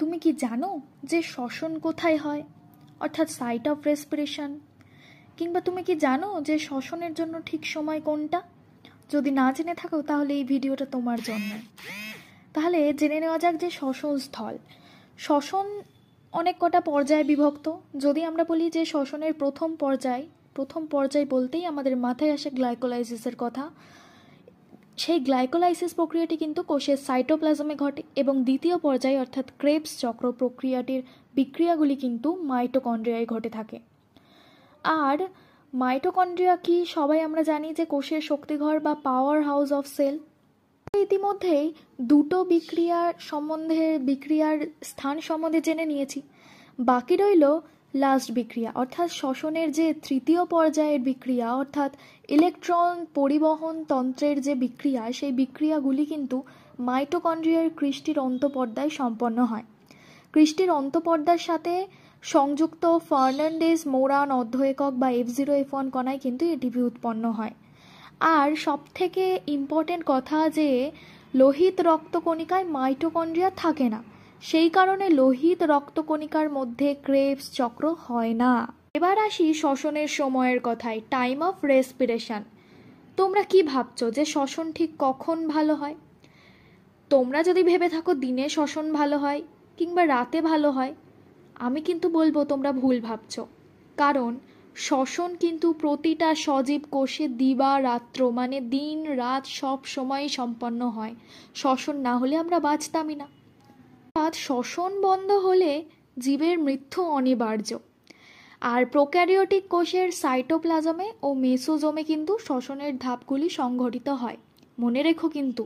তুমি কি জানো যে শ্বসন কোথায় হয়, অর্থাৎ সাইট অফ রেসপিরেশন? কিংবা তুমি কি জানো যে শ্বসনের জন্য ঠিক সময় কোনটা? যদি না জেনে থাকো তাহলে এই ভিডিওটা তোমার জন্য। তাহলে জেনে নেওয়া যাক যে শ্বসন স্থল। শ্বসন অনেক কটা পর্যায়ে বিভক্ত। যদি আমরা বলি যে শ্বসনের প্রথম পর্যায় বলতেই আমাদের মাথায় আসে গ্লাইকোলাইসিসের কথা। সেই গ্লাইকোলাইসিস প্রক্রিয়াটি কিন্তু কোষের সাইটোপ্লাজমে ঘটে এবং দ্বিতীয় পর্যায়ে অর্থাৎ ক্রেবস চক্র প্রক্রিয়াটির বিক্রিয়াগুলি কিন্তু মাইটোকন্ড্রিয়ায় ঘটে থাকে। আর মাইটোকন্ড্রিয়া কি সবাই আমরা জানি যে কোষের শক্তিঘর বা পাওয়ার হাউস অফ সেল। ইতিমধ্যেই দুটো বিক্রিয়ার স্থান সম্বন্ধে জেনে নিয়েছি। বাকি রইল লাস্ট বিক্রিয়া, অর্থাৎ শ্বসনের যে তৃতীয় পর্যায়ের বিক্রিয়া, অর্থাৎ ইলেকট্রন পরিবহন তন্ত্রের যে বিক্রিয়া, সেই বিক্রিয়াগুলি কিন্তু মাইটোকন্ড্রিয়ার ক্রিস্টির অন্তঃপর্দায় সম্পন্ন হয়। ক্রিস্টির অন্তঃপর্দার সাথে সংযুক্ত ফার্নান্ডেজ মোরান অর্ধএকক বা F0F1 কণায় কিন্তু এটিপি উৎপন্ন হয়। আর সবথেকে ইম্পর্টেন্ট কথা যে লোহিত রক্তকণিকায় মাইটোকন্ড্রিয়া থাকে না, সেই কারণে লোহিত রক্তকণিকার মধ্যে ক্রেবস চক্র হয় না। এবার আসি শ্বসনের সময়ের কথায়, টাইম অফ রেসপিরেশন। তোমরা কি ভাবছো যে শ্বসন ঠিক কখন ভালো হয়? তোমরা যদি ভেবে থাকো দিনে শ্বসন ভালো হয় কিংবা রাতে ভালো হয়, আমি কিন্তু বলবো তোমরা ভুল ভাবছো। কারণ শ্বসন কিন্তু প্রতিটা সজীব কোষে দিবা রাত্র মানে দিন রাত সব সময়ই সম্পন্ন হয়। শ্বসন না হলে আমরা বাঁচতামই না। শ্বসন বন্ধ হলে জীবের মৃত্যু অনিবার্য। আর প্রোক্যারিওটিক কোষের সাইটোপ্লাজমে ও মেসোজোমে কিন্তু শ্বসনের ধাপগুলি সংঘটিত হয়। মনে রেখো কিন্তু।